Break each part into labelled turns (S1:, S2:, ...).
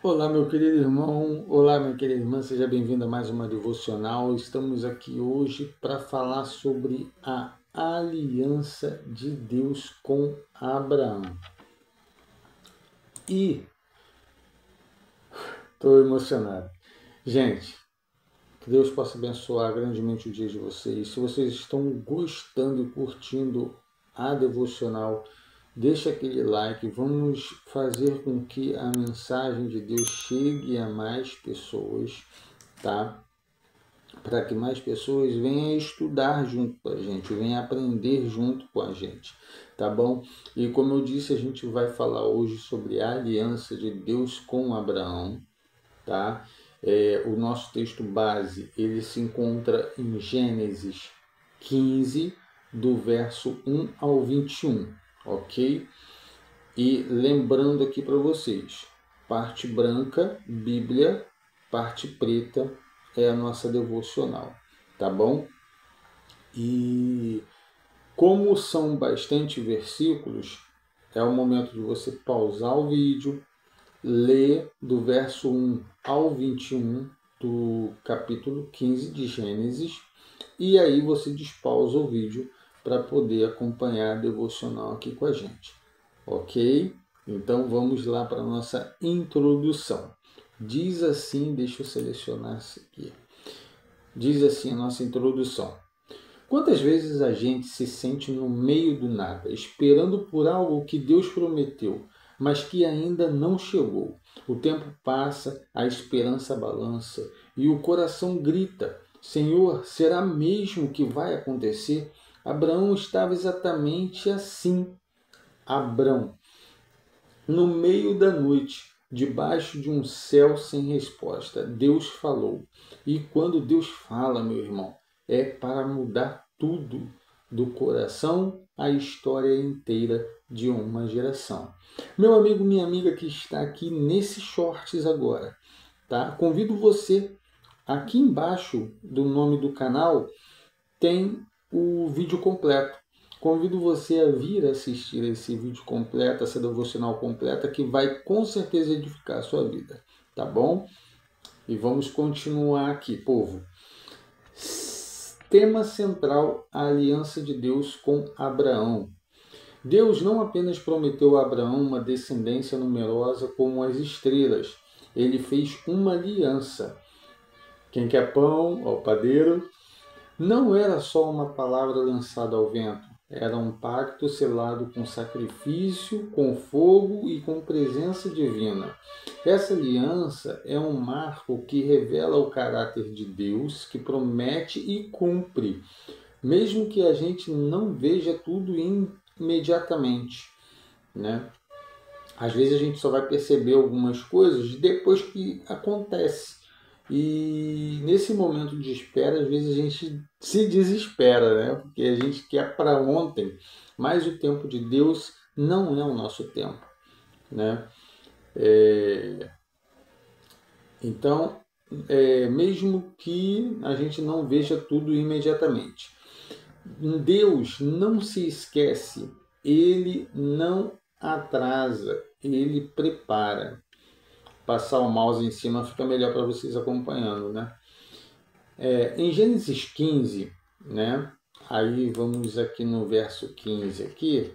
S1: Olá, meu querido irmão, olá, minha querida irmã, seja bem-vindo a mais uma devocional. Estamos aqui hoje para falar sobre a aliança de Deus com Abraão. E estou emocionado. Gente, que Deus possa abençoar grandemente o dia de vocês. Se vocês estão gostando e curtindo a devocional, deixa aquele like. Vamos fazer com que a mensagem de Deus chegue a mais pessoas, tá? Para que mais pessoas venham estudar junto com a gente, venham aprender junto com a gente, tá bom? E como eu disse, a gente vai falar hoje sobre a aliança de Deus com Abraão, tá? O nosso texto base, ele se encontra em Gênesis 15, do verso 1 ao 21, ok? E lembrando aqui para vocês, parte branca, Bíblia, parte preta é a nossa devocional, tá bom? E como são bastante versículos, é o momento de você pausar o vídeo, ler do verso 1 ao 21 do capítulo 15 de Gênesis, e aí você despausa o vídeo para poder acompanhar a devocional aqui com a gente, ok? Então vamos lá para a nossa introdução. Diz assim, deixa eu selecionar isso aqui. Diz assim a nossa introdução. Quantas vezes a gente se sente no meio do nada, esperando por algo que Deus prometeu, mas que ainda não chegou? O tempo passa, a esperança balança e o coração grita: Senhor, será mesmo que vai acontecer? Abraão estava exatamente assim. Abrão, no meio da noite, debaixo de um céu sem resposta, Deus falou. E quando Deus fala, meu irmão, é para mudar tudo, do coração à história inteira de uma geração. Meu amigo, minha amiga que está aqui nesse shorts agora, tá? Convido você, aqui embaixo do nome do canal, tem o vídeo completo. Convido você a vir assistir esse vídeo completo, essa devocional completa, que vai com certeza edificar a sua vida, tá bom? E vamos continuar aqui, povo. Tema central: a aliança de Deus com Abraão. Deus não apenas prometeu a Abraão uma descendência numerosa como as estrelas, ele fez uma aliança. Quem quer pão, ao padeiro. Não era só uma palavra lançada ao vento, era um pacto selado com sacrifício, com fogo e com presença divina. Essa aliança é um marco que revela o caráter de Deus, que promete e cumpre, mesmo que a gente não veja tudo imediatamente, né? Às vezes a gente só vai perceber algumas coisas depois que acontece. E nesse momento de espera, às vezes a gente se desespera, né? Porque a gente quer para ontem, mas o tempo de Deus não é o nosso tempo, né? Então, mesmo que a gente não veja tudo imediatamente, Deus não se esquece, Ele não atrasa, Ele prepara. Passar o mouse em cima fica melhor para vocês acompanhando, né? Em Gênesis 15, né? Aí vamos aqui no verso 15 aqui.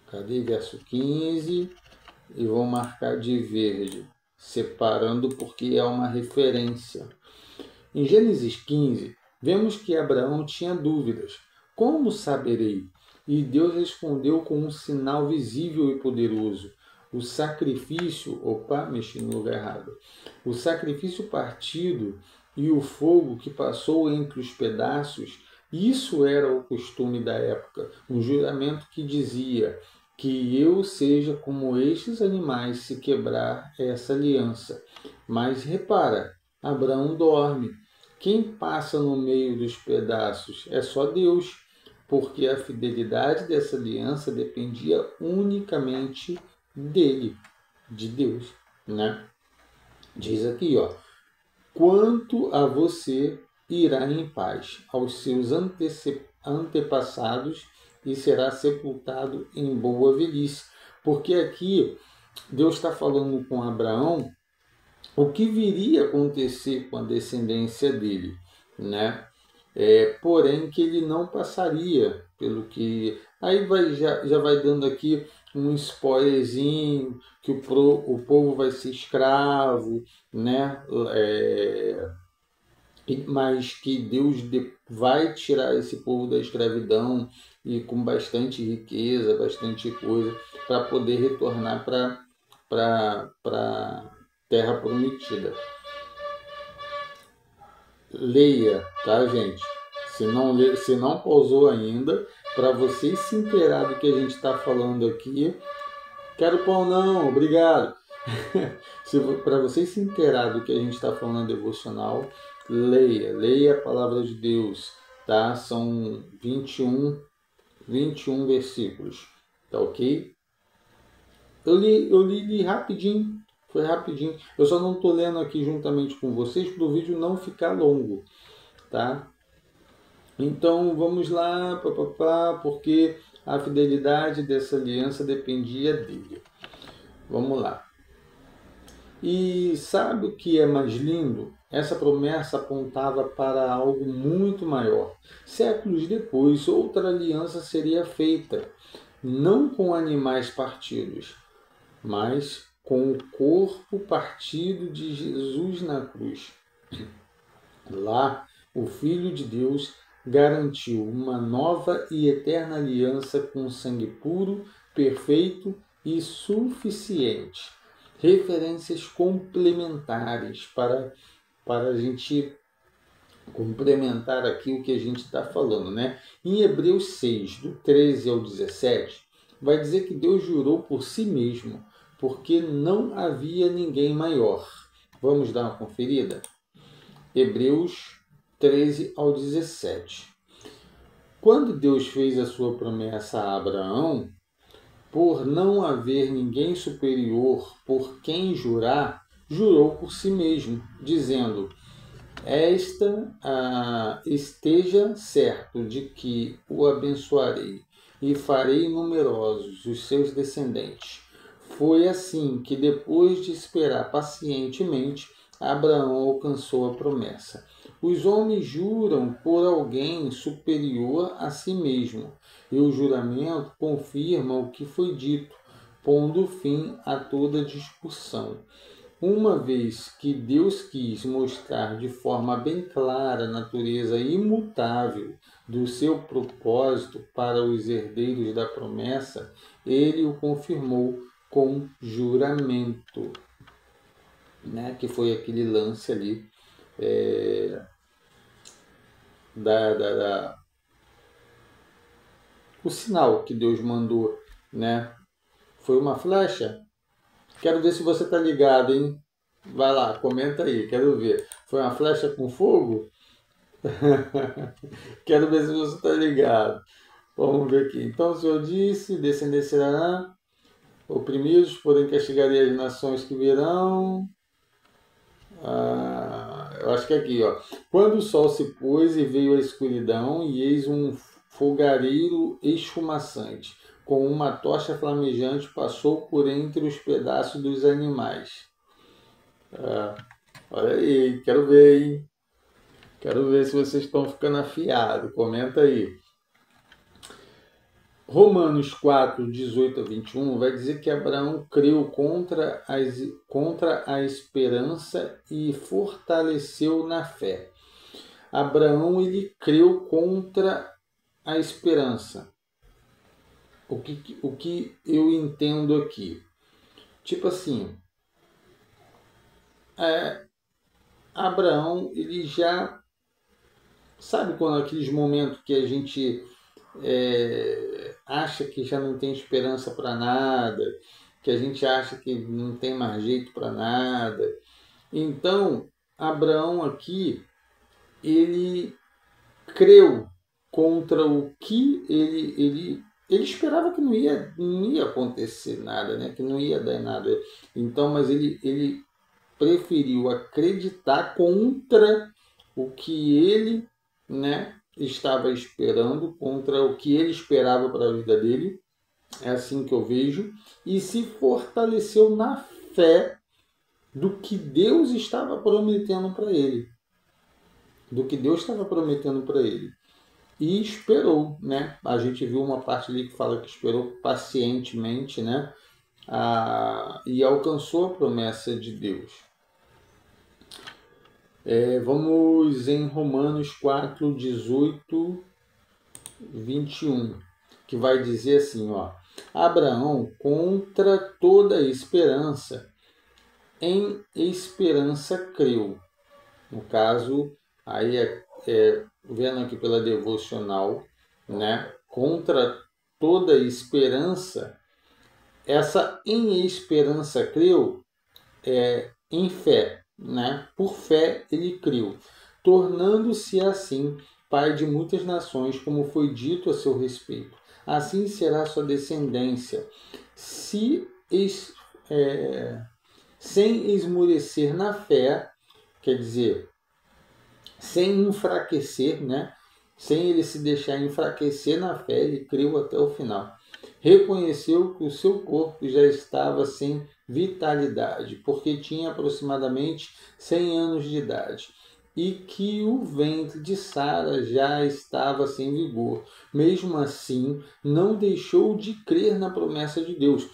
S1: Cadê verso 15? E vou marcar de verde, separando porque é uma referência. Em Gênesis 15, vemos que Abraão tinha dúvidas. Como saberei? E Deus respondeu com um sinal visível e poderoso. O sacrifício, mexi no lugar errado. O sacrifício partido e o fogo que passou entre os pedaços, isso era o costume da época, um juramento que dizia que eu seja como estes animais se quebrar essa aliança. Mas repara, Abraão dorme. Quem passa no meio dos pedaços é só Deus, porque a fidelidade dessa aliança dependia unicamente dele, de Deus, né? Diz aqui, ó: quanto a você, irá em paz aos seus antepassados e será sepultado em boa velhice. Porque aqui Deus está falando com Abraão o que viria a acontecer com a descendência dele, né? Porém que ele não passaria pelo que... Aí já vai dando aqui um spoilerzinho, que o povo vai ser escravo, né? Mas que Deus vai tirar esse povo da escravidão e com bastante riqueza, bastante coisa, para poder retornar para terra prometida. Leia, tá, gente? Se não pausou ainda, para vocês se inteirar do que a gente está falando aqui. Quero pão não, obrigado. Para vocês se inteirar do que a gente está falando devocional, leia a palavra de Deus, tá? São 21 versículos, tá ok? Eu li rapidinho, foi rapidinho. Eu só não estou lendo aqui juntamente com vocês para o vídeo não ficar longo, tá? Então vamos lá, porque a fidelidade dessa aliança dependia dele. Vamos lá. E sabe o que é mais lindo? Essa promessa apontava para algo muito maior. Séculos depois, outra aliança seria feita, não com animais partidos, mas com o corpo partido de Jesus na cruz. Lá, o Filho de Deus garantiu uma nova e eterna aliança com sangue puro, perfeito e suficiente. Referências complementares para a gente complementar aqui o que a gente está falando, né? Em Hebreus 6, do 13 ao 17, vai dizer que Deus jurou por si mesmo, porque não havia ninguém maior. Vamos dar uma conferida? Hebreus 13 ao 17. Quando Deus fez a sua promessa a Abraão, por não haver ninguém superior por quem jurar, jurou por si mesmo, dizendo: esteja certo de que o abençoarei e farei numerosos os seus descendentes. Foi assim que, depois de esperar pacientemente, Abraão alcançou a promessa. Os homens juram por alguém superior a si mesmo, e o juramento confirma o que foi dito, pondo fim a toda discussão. Uma vez que Deus quis mostrar de forma bem clara a natureza imutável do seu propósito para os herdeiros da promessa, ele o confirmou com juramento, né? Que foi aquele lance ali o sinal que Deus mandou, né? Foi uma flecha? Quero ver se você tá ligado, hein? Vai lá, comenta aí, quero ver. Foi uma flecha com fogo? Quero ver se você tá ligado. Vamos ver aqui. Então o Senhor disse: descenderá oprimidos, porém castigarei as nações que virão. Eu acho que é aqui, ó. Quando o sol se pôs e veio a escuridão, e eis um fogareiro esfumaçante, com uma tocha flamejante, passou por entre os pedaços dos animais. Olha aí, quero ver, hein? Quero ver se vocês estão ficando afiados. Comenta aí. Romanos 4, 18 a 21 vai dizer que Abraão creu contra a esperança e fortaleceu na fé. Abraão, ele creu contra a esperança. O que eu entendo aqui? Tipo assim, Abraão, ele já... Sabe quando aqueles momentos que a gente acha que já não tem esperança para nada, que a gente acha que não tem mais jeito para nada? Então, Abraão aqui, ele creu contra o que ele esperava que não ia acontecer nada, né? Que não ia dar nada. Então, mas ele preferiu acreditar contra o que ele, né, estava esperando, contra o que ele esperava para a vida dele, é assim que eu vejo, e se fortaleceu na fé do que Deus estava prometendo para ele. Do que Deus estava prometendo para ele. E esperou, né? A gente viu uma parte ali que fala que esperou pacientemente, né? E alcançou a promessa de Deus. Vamos em Romanos 4, 18, 21, que vai dizer assim, ó: Abraão, contra toda esperança, em esperança creu. No caso, aí vendo aqui pela devocional, né? Contra toda esperança, essa em esperança creu em fé, né? Por fé ele creu, tornando-se assim pai de muitas nações, como foi dito a seu respeito. Assim será sua descendência, sem esmorecer na fé, quer dizer, sem enfraquecer, né? Sem ele se deixar enfraquecer na fé, ele creu até o final. Reconheceu que o seu corpo já estava sem vitalidade, porque tinha aproximadamente 100 anos de idade, e que o ventre de Sara já estava sem vigor. Mesmo assim, não deixou de crer na promessa de Deus.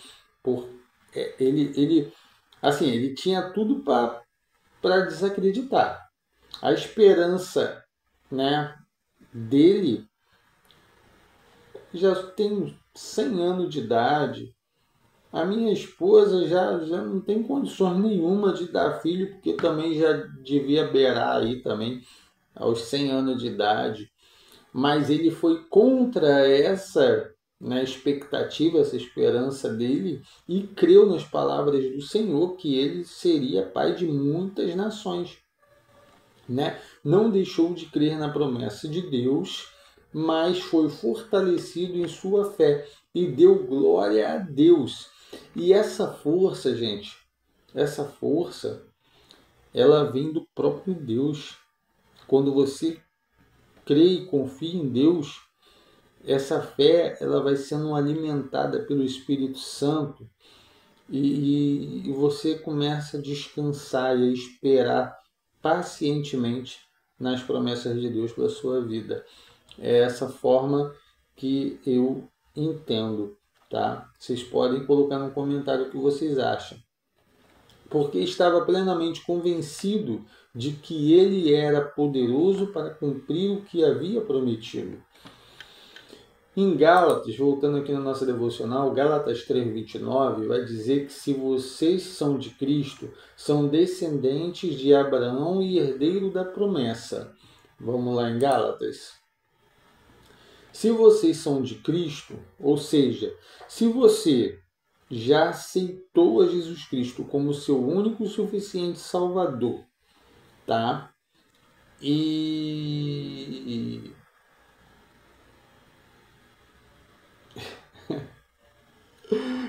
S1: Ele tinha tudo para desacreditar. A esperança, né, dele já tem 100 anos de idade. A minha esposa já não tem condições nenhuma de dar filho, porque também já devia beirar aí também aos 100 anos de idade. Mas ele foi contra essa, né, expectativa, essa esperança dele, e creu nas palavras do Senhor que ele seria pai de muitas nações. Né? Não deixou de crer na promessa de Deus, mas foi fortalecido em sua fé e deu glória a Deus. E essa força, gente, essa força, ela vem do próprio Deus. Quando você crê e confia em Deus, essa fé ela vai sendo alimentada pelo Espírito Santo e você começa a descansar e a esperar pacientemente nas promessas de Deus para a sua vida. É essa forma que eu entendo, tá? Vocês podem colocar no comentário o que vocês acham. Porque estava plenamente convencido de que ele era poderoso para cumprir o que havia prometido. Em Gálatas, voltando aqui na nossa devocional, Gálatas 3:29 vai dizer que se vocês são de Cristo, são descendentes de Abraão e herdeiro da promessa. Vamos lá em Gálatas. Se vocês são de Cristo, ou seja, se você já aceitou a Jesus Cristo como seu único e suficiente Salvador, tá?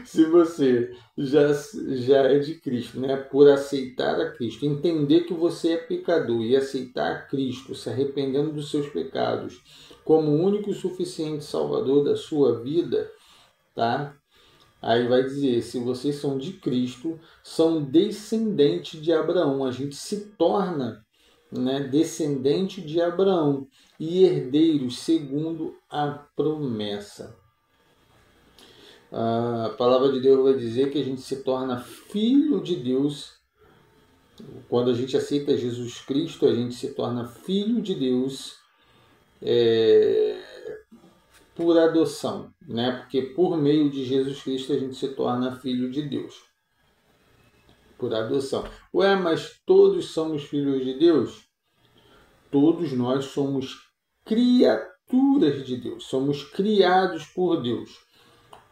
S1: Se você já é de Cristo, né? Por aceitar a Cristo, entender que você é pecador e aceitar a Cristo, se arrependendo dos seus pecados, como o único e suficiente Salvador da sua vida, tá? Aí vai dizer, se vocês são de Cristo, são descendentes de Abraão. A gente se torna, né, descendente de Abraão e herdeiros segundo a promessa. A palavra de Deus vai dizer que a gente se torna filho de Deus. Quando a gente aceita Jesus Cristo, a gente se torna filho de Deus por adoção, né? Porque por meio de Jesus Cristo a gente se torna filho de Deus. Por adoção. Ué, mas todos somos filhos de Deus? Todos nós somos criaturas de Deus, somos criados por Deus.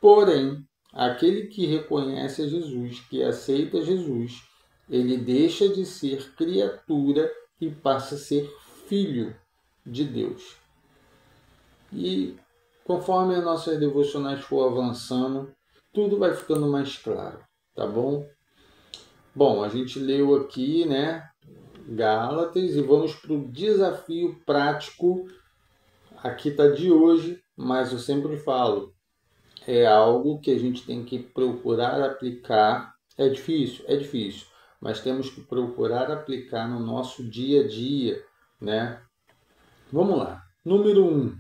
S1: Porém, aquele que reconhece a Jesus, que aceita Jesus, ele deixa de ser criatura e passa a ser filho de Deus. E conforme as nossas devocionais for avançando, tudo vai ficando mais claro, tá bom? Bom, a gente leu aqui, né, Gálatas, e vamos para o desafio prático. Aqui está de hoje, mas eu sempre falo, é algo que a gente tem que procurar aplicar. É difícil, mas temos que procurar aplicar no nosso dia a dia, né? Vamos lá. Número 1.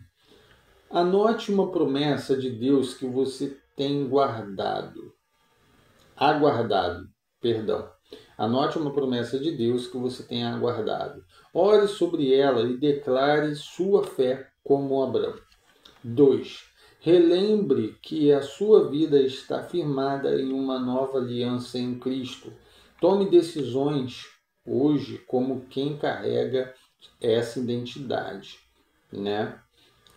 S1: Anote uma promessa de Deus que você tem aguardado, perdão. Anote uma promessa de Deus que você tenha aguardado. Ore sobre ela e declare sua fé como Abraão. 2. Relembre que a sua vida está firmada em uma nova aliança em Cristo. Tome decisões hoje como quem carrega essa identidade, né?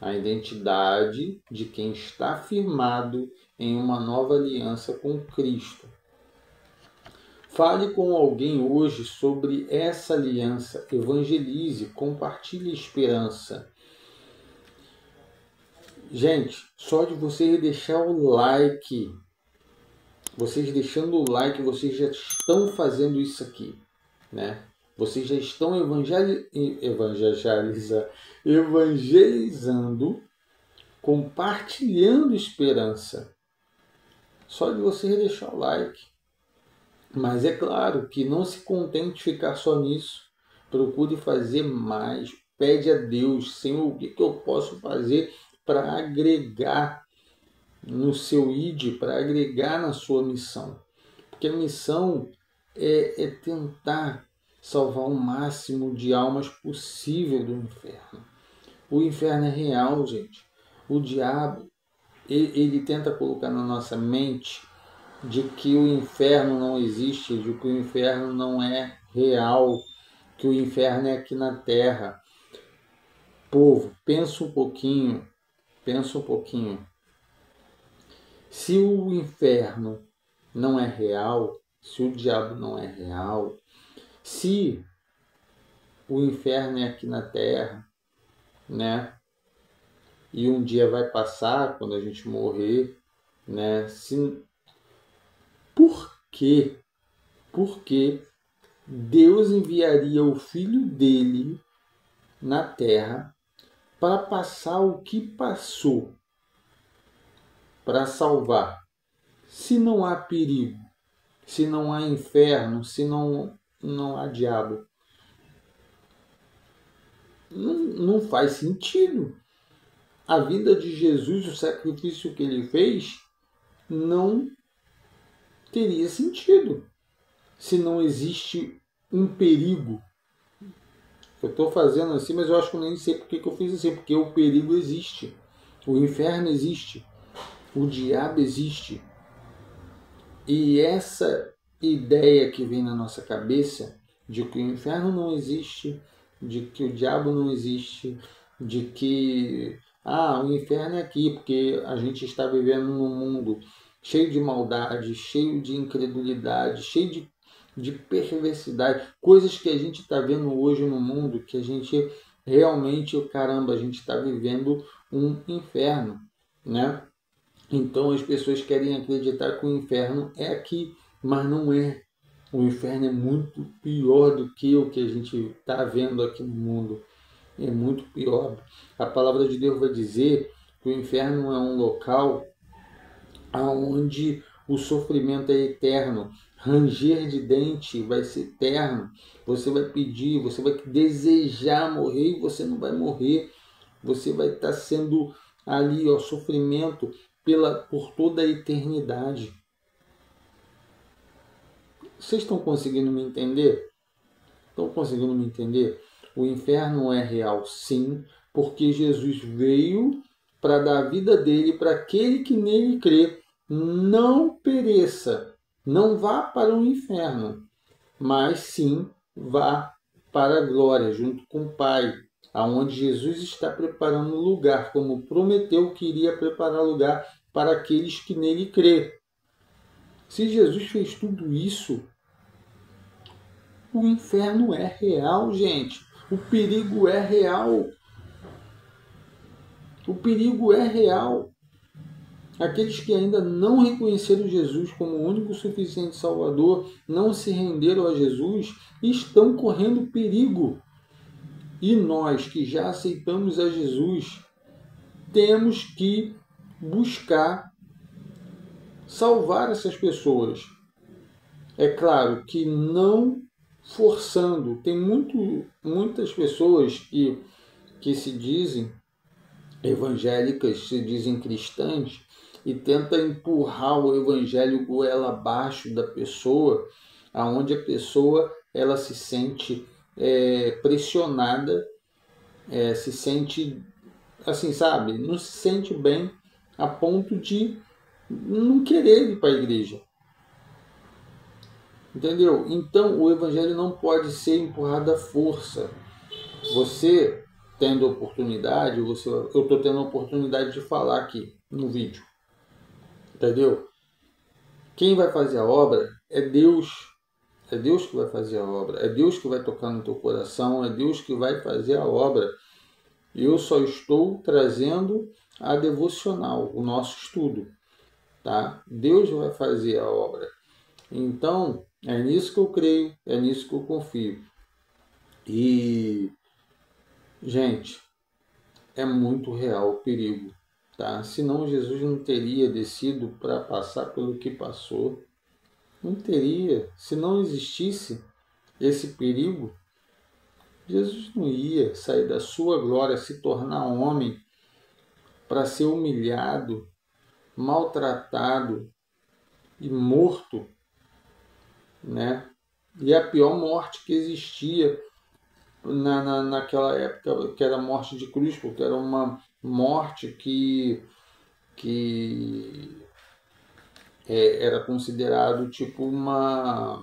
S1: A identidade de quem está firmado em uma nova aliança com Cristo. Fale com alguém hoje sobre essa aliança, evangelize, compartilhe esperança. Gente, só de vocês deixar o like, vocês deixando o like, vocês já estão fazendo isso aqui, né? Vocês já estão evangelizando, compartilhando esperança. Só de vocês deixar o like. Mas é claro que não se contente ficar só nisso. Procure fazer mais. Pede a Deus, Senhor, o que eu posso fazer para agregar no seu ID, para agregar na sua missão. Porque a missão é tentar salvar o máximo de almas possível do inferno. O inferno é real, gente. O diabo, ele tenta colocar na nossa mente de que o inferno não existe, de que o inferno não é real, que o inferno é aqui na Terra. Povo, pensa um pouquinho. Se o inferno não é real, se o diabo não é real, se o inferno é aqui na Terra, né? E um dia vai passar quando a gente morrer, né? Por quê? Porque Deus enviaria o Filho dele na Terra para passar o que passou, para salvar. Se não há perigo, se não há inferno, se não há diabo, não faz sentido. A vida de Jesus, o sacrifício que ele fez, não teria sentido se não existe um perigo. Eu estou fazendo assim, mas eu acho que eu nem sei porque que eu fiz assim, porque o perigo existe, o inferno existe, o diabo existe. E essa ideia que vem na nossa cabeça de que o inferno não existe, de que o diabo não existe, de que o inferno é aqui porque a gente está vivendo num mundo cheio de maldade, cheio de incredulidade, cheio de perversidade, coisas que a gente está vendo hoje no mundo, que a gente realmente, caramba, a gente está vivendo um inferno, né? Então as pessoas querem acreditar que o inferno é aqui, mas não é. O inferno é muito pior do que o que a gente está vendo aqui no mundo. É muito pior. A palavra de Deus vai dizer que o inferno é um local onde o sofrimento é eterno. Ranger de dente vai ser eterno. Você vai pedir, você vai desejar morrer e você não vai morrer. Você vai estar sendo ali, sofrimento por toda a eternidade. Vocês estão conseguindo me entender? Estão conseguindo me entender? O inferno é real, sim, porque Jesus veio para dar a vida dele para aquele que nele crê, não pereça, não vá para o inferno, mas sim vá para a glória junto com o Pai, aonde Jesus está preparando lugar, como prometeu que iria preparar lugar para aqueles que nele crê. Se Jesus fez tudo isso, o inferno é real, gente. O perigo é real. O perigo é real. Aqueles que ainda não reconheceram Jesus como o único suficiente Salvador, não se renderam a Jesus, estão correndo perigo. E nós que já aceitamos a Jesus, temos que buscar salvar essas pessoas. É claro que não forçando. Tem muitas pessoas que se dizem evangélicas, se dizem cristãs, e tenta empurrar o evangelho goela abaixo da pessoa, aonde a pessoa ela se sente pressionada, se sente assim, sabe, não se sente bem a ponto de não querer ir para a igreja. Entendeu? Então o evangelho não pode ser empurrado à força. Você tendo oportunidade, eu estou tendo a oportunidade de falar aqui no vídeo. Entendeu? Quem vai fazer a obra é Deus. É Deus que vai fazer a obra. É Deus que vai tocar no teu coração. É Deus que vai fazer a obra. Eu só estou trazendo a devocional, o nosso estudo. Tá? Deus vai fazer a obra. Então, é nisso que eu creio, é nisso que eu confio. E, gente, é muito real o perigo. Tá? Senão Jesus não teria descido para passar pelo que passou. Não teria. Se não existisse esse perigo, Jesus não ia sair da sua glória, se tornar homem para ser humilhado, maltratado e morto, né? E a pior morte que existia naquela época, que era a morte de cruz, porque era uma morte que era considerado tipo uma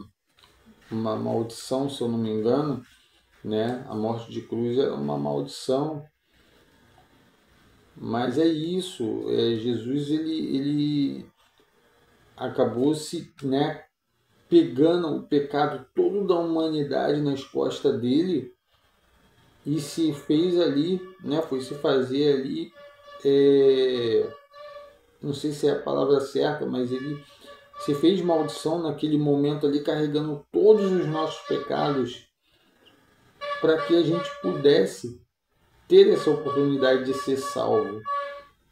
S1: maldição, se eu não me engano, né? A morte de cruz era uma maldição. Mas é isso, Jesus ele acabou se, né, pegando o pecado todo da humanidade nas costas dele e se fez ali, né, foi se fazer ali, não sei se é a palavra certa, mas ele se fez maldição naquele momento ali, carregando todos os nossos pecados para que a gente pudesse ter essa oportunidade de ser salvo,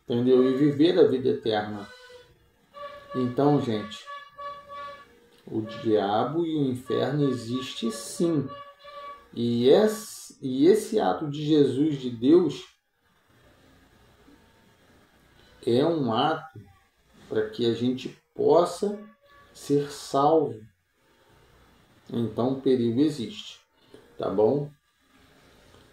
S1: entendeu? E viver a vida eterna. Então, gente, o diabo e o inferno existe sim. E esse ato de Jesus, de Deus, é um ato para que a gente possa ser salvo. Então o perigo existe, tá bom?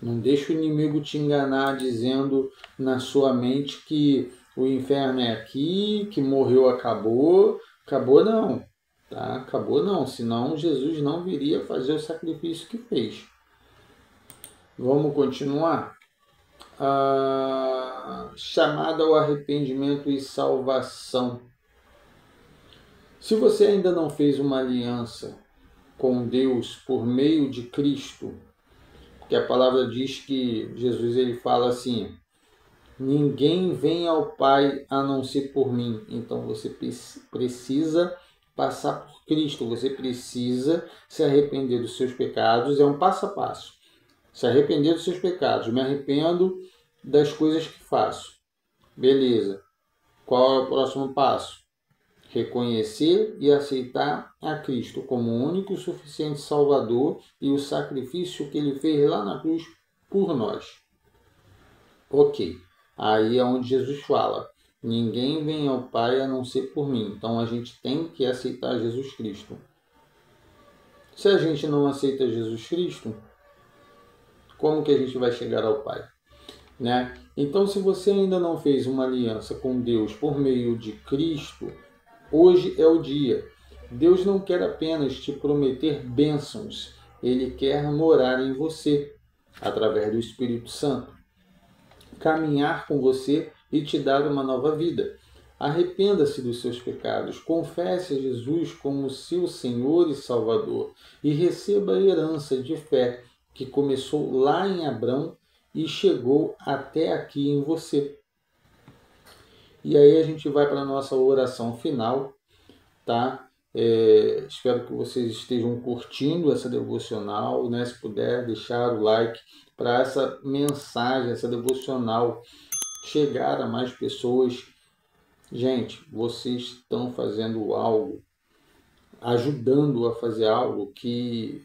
S1: Não deixa o inimigo te enganar dizendo na sua mente que o inferno é aqui, que morreu, acabou. Acabou não, tá? Acabou não, senão Jesus não viria fazer o sacrifício que fez. Vamos continuar? Chamada ao arrependimento e salvação. Se você ainda não fez uma aliança com Deus por meio de Cristo, porque a palavra diz que Jesus ele fala assim: ninguém vem ao Pai a não ser por mim. Então você precisa passar por Cristo, você precisa se arrepender dos seus pecados, é um passo a passo. Se arrepender dos seus pecados, me arrependo das coisas que faço. Beleza. Qual é o próximo passo? Reconhecer e aceitar a Cristo como o único e suficiente Salvador e o sacrifício que ele fez lá na cruz por nós. Ok. Aí é onde Jesus fala: ninguém vem ao Pai a não ser por mim. Então a gente tem que aceitar Jesus Cristo. Se a gente não aceita Jesus Cristo, como que a gente vai chegar ao Pai? Né? Então, se você ainda não fez uma aliança com Deus por meio de Cristo, hoje é o dia. Deus não quer apenas te prometer bênçãos, Ele quer morar em você, através do Espírito Santo, caminhar com você e te dar uma nova vida. Arrependa-se dos seus pecados, confesse a Jesus como seu Senhor e Salvador e receba a herança de fé que começou lá em Abrão e chegou até aqui em você. E aí a gente vai para a nossa oração final, tá? Espero que vocês estejam curtindo essa devocional, né? Se puder deixar o like para essa mensagem, essa devocional chegar a mais pessoas. Gente, vocês estão fazendo algo, ajudando a fazer algo que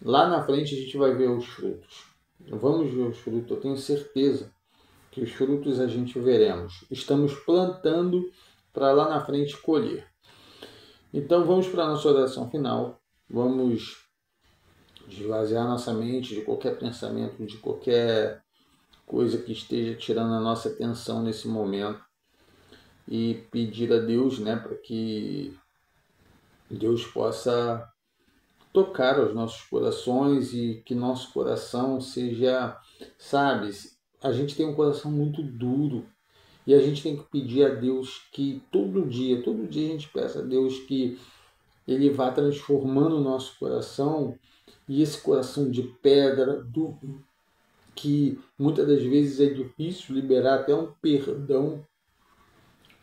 S1: lá na frente a gente vai ver os frutos. Vamos ver os frutos, eu tenho certeza que os frutos a gente veremos. Estamos plantando para lá na frente colher. Então vamos para a nossa oração final. Vamos esvaziar nossa mente de qualquer pensamento, de qualquer coisa que esteja tirando a nossa atenção nesse momento e pedir a Deus, né, para que Deus possa tocar os nossos corações e que nosso coração seja, sabe, a gente tem um coração muito duro e a gente tem que pedir a Deus que todo dia a gente peça a Deus que Ele vá transformando o nosso coração e esse coração de pedra, duro, que muitas das vezes é difícil liberar até um perdão,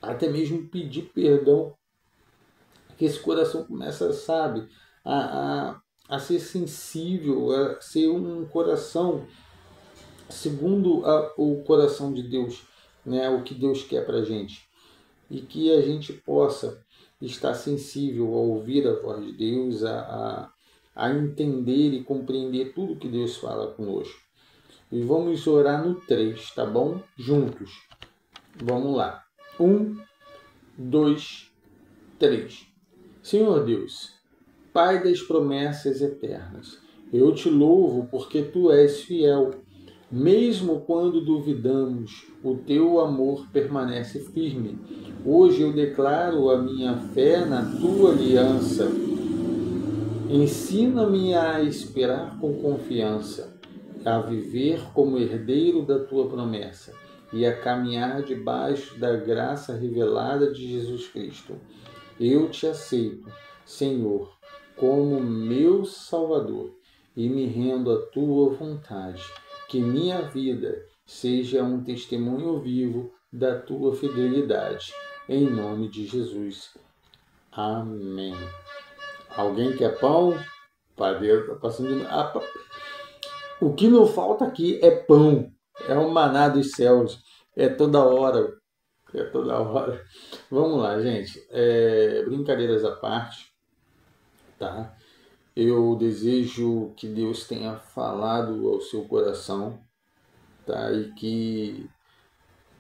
S1: até mesmo pedir perdão, que esse coração começa, sabe, a ser sensível, a ser um coração segundo o coração de Deus, né, o que Deus quer para a gente. E que a gente possa estar sensível a ouvir a voz de Deus, a entender e compreender tudo que Deus fala conosco. E vamos orar no 3, tá bom? Juntos. Vamos lá. 1, 2, 3. Senhor Deus, Pai das promessas eternas, eu te louvo porque tu és fiel. Mesmo quando duvidamos, o teu amor permanece firme. Hoje eu declaro a minha fé na tua aliança. Ensina-me a esperar com confiança, a viver como herdeiro da tua promessa e a caminhar debaixo da graça revelada de Jesus Cristo. Eu te aceito, Senhor, como meu Salvador e me rendo à tua vontade. Que minha vida seja um testemunho vivo da tua fidelidade. Em nome de Jesus. Amém. Alguém quer pão? Padeiro está passando de... O que não falta aqui é pão. É o maná dos céus. É toda hora. É toda hora. Vamos lá, gente. Brincadeiras à parte, tá? Eu desejo que Deus tenha falado ao seu coração, tá? E que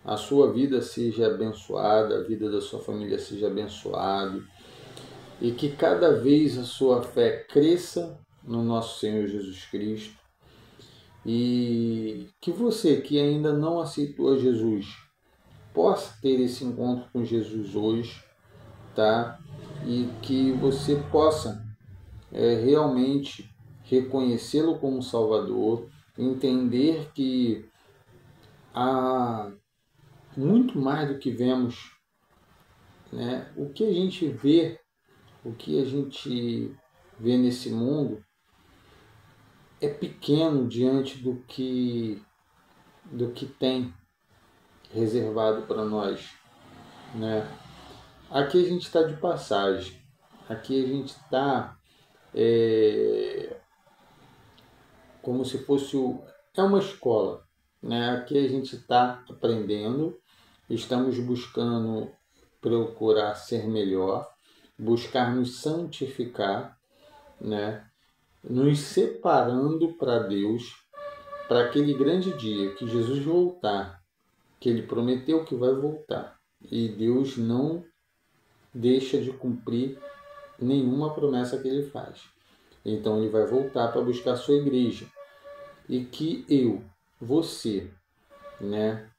S1: a sua vida seja abençoada, a vida da sua família seja abençoada e que cada vez a sua fé cresça no nosso Senhor Jesus Cristo e que você que ainda não aceitou Jesus possa ter esse encontro com Jesus hoje, tá? E que você possa realmente reconhecê-lo como Salvador, entender que há muito mais do que vemos, né? O que a gente vê, o que a gente vê nesse mundo é pequeno diante do que tem reservado para nós, né? Aqui a gente está de passagem, aqui a gente está como se fosse é uma escola, né? Aqui a gente está aprendendo, estamos buscando procurar ser melhor, buscar nos santificar, né? Nos separando para Deus, para aquele grande dia que Jesus voltar, que Ele prometeu que vai voltar. E Deus não deixa de cumprir nenhuma promessa que Ele faz. Então Ele vai voltar para buscar a sua igreja. E que você, né,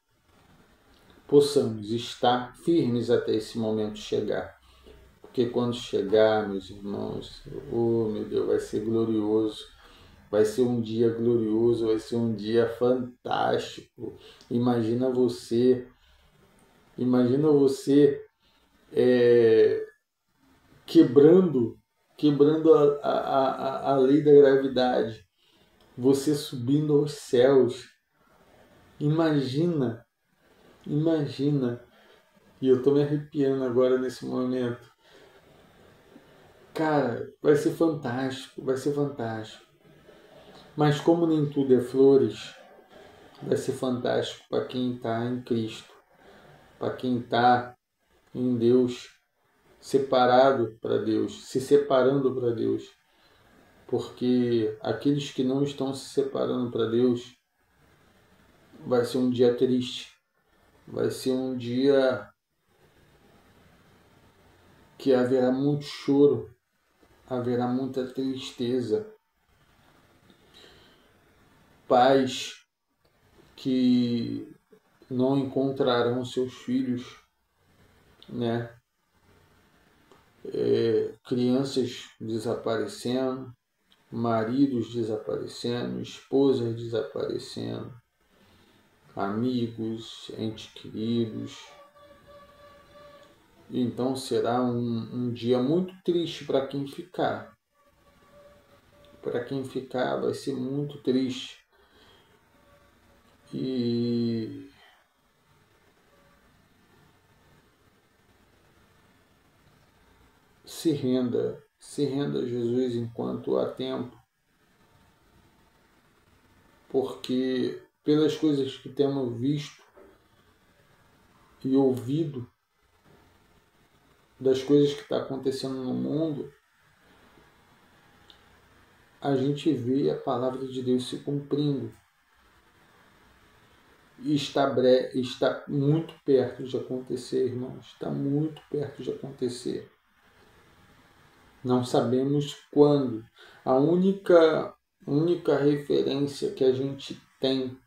S1: possamos estar firmes até esse momento chegar. Porque quando chegar, meus irmãos, oh meu Deus, vai ser glorioso. Vai ser um dia glorioso, vai ser um dia fantástico. Imagina você quebrando, quebrando a lei da gravidade, você subindo aos céus. Imagina, imagina. E eu tô me arrepiando agora nesse momento. Cara, vai ser fantástico, vai ser fantástico. Mas como nem tudo é flores, vai ser fantástico para quem está em Cristo. para quem está em Deus, separado para Deus, se separando para Deus. Porque aqueles que não estão se separando para Deus, vai ser um dia triste, vai ser um dia que haverá muito choro, haverá muita tristeza, pais que não encontrarão seus filhos, né? Crianças desaparecendo, maridos desaparecendo, esposas desaparecendo, amigos, entes queridos. Então será um dia muito triste para quem ficar. Para quem ficar vai ser muito triste. E se renda a Jesus enquanto há tempo, porque pelas coisas que temos visto e ouvido, das coisas que está acontecendo no mundo, a gente vê a palavra de Deus se cumprindo. E está muito perto de acontecer, irmãos. Está muito perto de acontecer. Não sabemos quando. A única referência que a gente tem,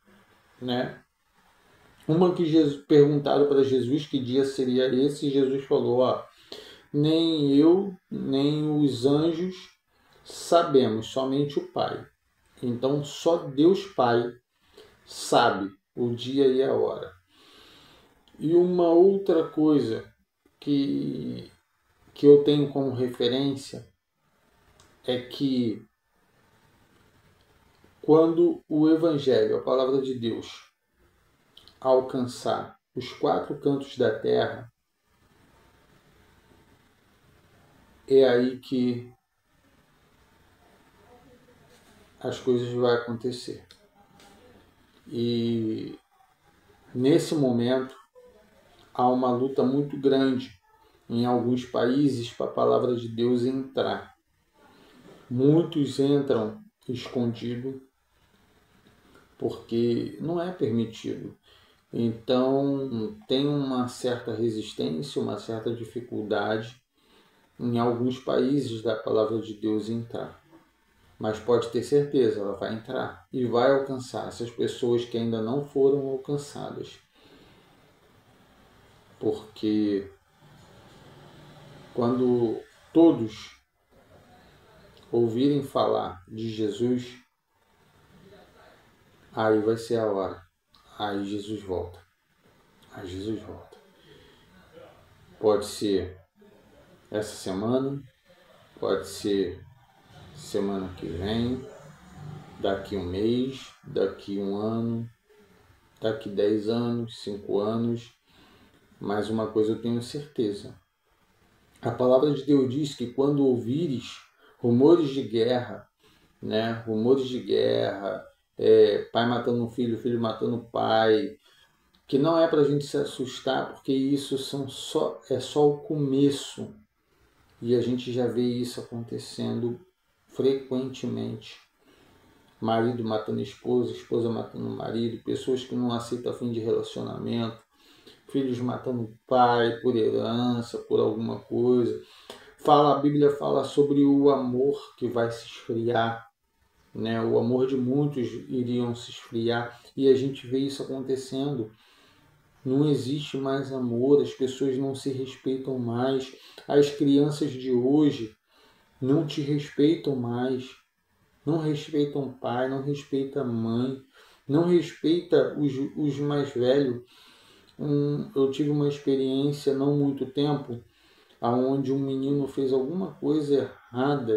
S1: né? Uma que perguntaram para Jesus que dia seria esse, e Jesus falou, ó, nem eu, nem os anjos sabemos, somente o Pai. Então só Deus Pai sabe o dia e a hora. E uma outra coisa que eu tenho como referência é que quando o Evangelho, a palavra de Deus, alcançar os 4 cantos da terra, é aí que as coisas vão acontecer. E nesse momento há uma luta muito grande em alguns países para a palavra de Deus entrar. Muitos entram escondido porque não é permitido. Então tem uma certa resistência, uma certa dificuldade em alguns países da palavra de Deus entrar. Mas pode ter certeza, ela vai entrar e vai alcançar essas pessoas que ainda não foram alcançadas. Porque quando todos ouvirem falar de Jesus, aí vai ser a hora. Aí Jesus volta. Aí Jesus volta. Pode ser essa semana, pode ser semana que vem, daqui um mês, daqui um ano, daqui 10 anos, 5 anos. Mas uma coisa eu tenho certeza. A palavra de Deus diz que quando ouvires rumores de guerra, né? Rumores de guerra, pai matando filho, filho matando pai, que não é para a gente se assustar, porque isso é só o começo. E a gente já vê isso acontecendo frequentemente. Marido matando esposa, esposa matando marido, pessoas que não aceitam fim de relacionamento, filhos matando pai por herança, por alguma coisa. A Bíblia fala sobre o amor que vai se esfriar, né? O amor de muitos iriam se esfriar e a gente vê isso acontecendo. Não existe mais amor, as pessoas não se respeitam mais, as crianças de hoje não te respeitam mais, não respeitam pai, não respeitam mãe, não respeita os mais velhos. Eu tive uma experiência não muito tempo, onde um menino fez alguma coisa errada.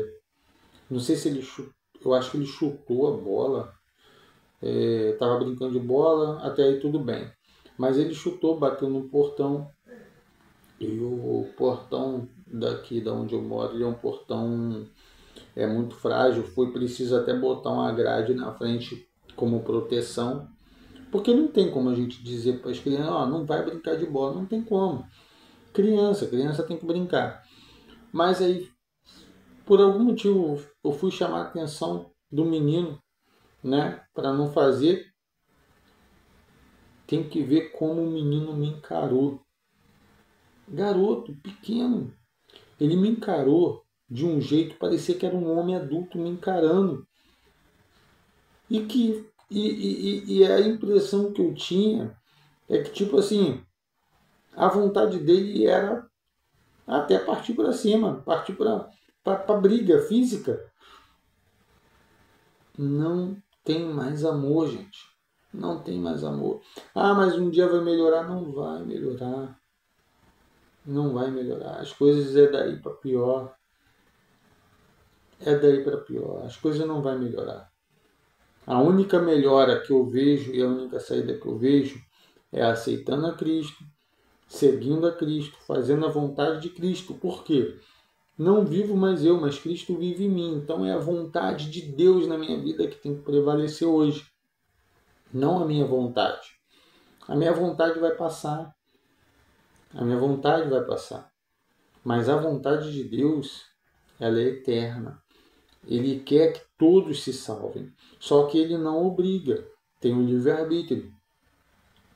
S1: Não sei se ele chutou, eu acho que ele chutou a bola. Estava brincando de bola, até aí tudo bem. Mas ele chutou, bateu no portão. E o portão daqui da onde eu moro, ele é um portão muito frágil. Foi preciso até botar uma grade na frente como proteção, Porque não tem como a gente dizer para as crianças, não vai brincar de bola, não tem como. Criança tem que brincar. Mas aí, por algum motivo, eu fui chamar a atenção do menino, né, para não fazer. Tem que ver como o menino me encarou. Garoto, pequeno. Ele me encarou de um jeito, parecia que era um homem adulto me encarando. E a impressão que eu tinha é que, tipo assim, a vontade dele era até partir para cima, partir para briga física. Não tem mais amor, gente. Não tem mais amor. Ah, mas um dia vai melhorar? Não vai melhorar. Não vai melhorar. As coisas é daí para pior. É daí para pior. As coisas não vão melhorar. A única melhora que eu vejo e a única saída que eu vejo é aceitando a Cristo, seguindo a Cristo, fazendo a vontade de Cristo. Por quê? Não vivo mais eu, mas Cristo vive em mim. Então é a vontade de Deus na minha vida que tem que prevalecer hoje. Não a minha vontade. A minha vontade vai passar. A minha vontade vai passar. Mas a vontade de Deus, ela é eterna. Ele quer que todos se salvem. Só que ele não obriga. Tem um livre-arbítrio.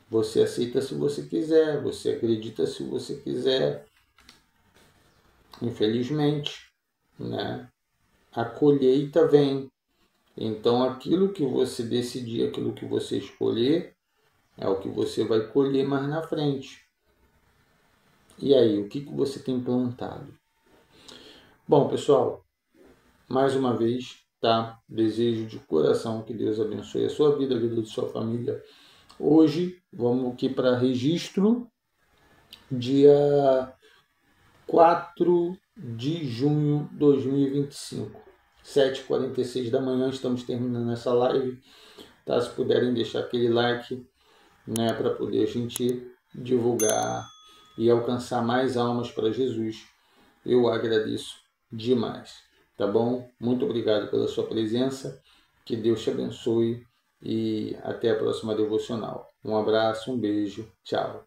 S1: Você aceita se você quiser, você acredita se você quiser. Infelizmente, né? A colheita vem. Então, aquilo que você decidir, aquilo que você escolher, é o que você vai colher mais na frente. E aí, o que você tem plantado? Bom, pessoal, mais uma vez, tá? Desejo de coração que Deus abençoe a sua vida, a vida de sua família. Hoje, vamos aqui para registro, dia 4 de junho de 2025, 7h46 da manhã, estamos terminando essa live. Tá? Se puderem deixar aquele like, né, para poder a gente divulgar e alcançar mais almas para Jesus, eu agradeço demais. Tá bom? Muito obrigado pela sua presença, que Deus te abençoe e até a próxima devocional. Um abraço, um beijo, tchau.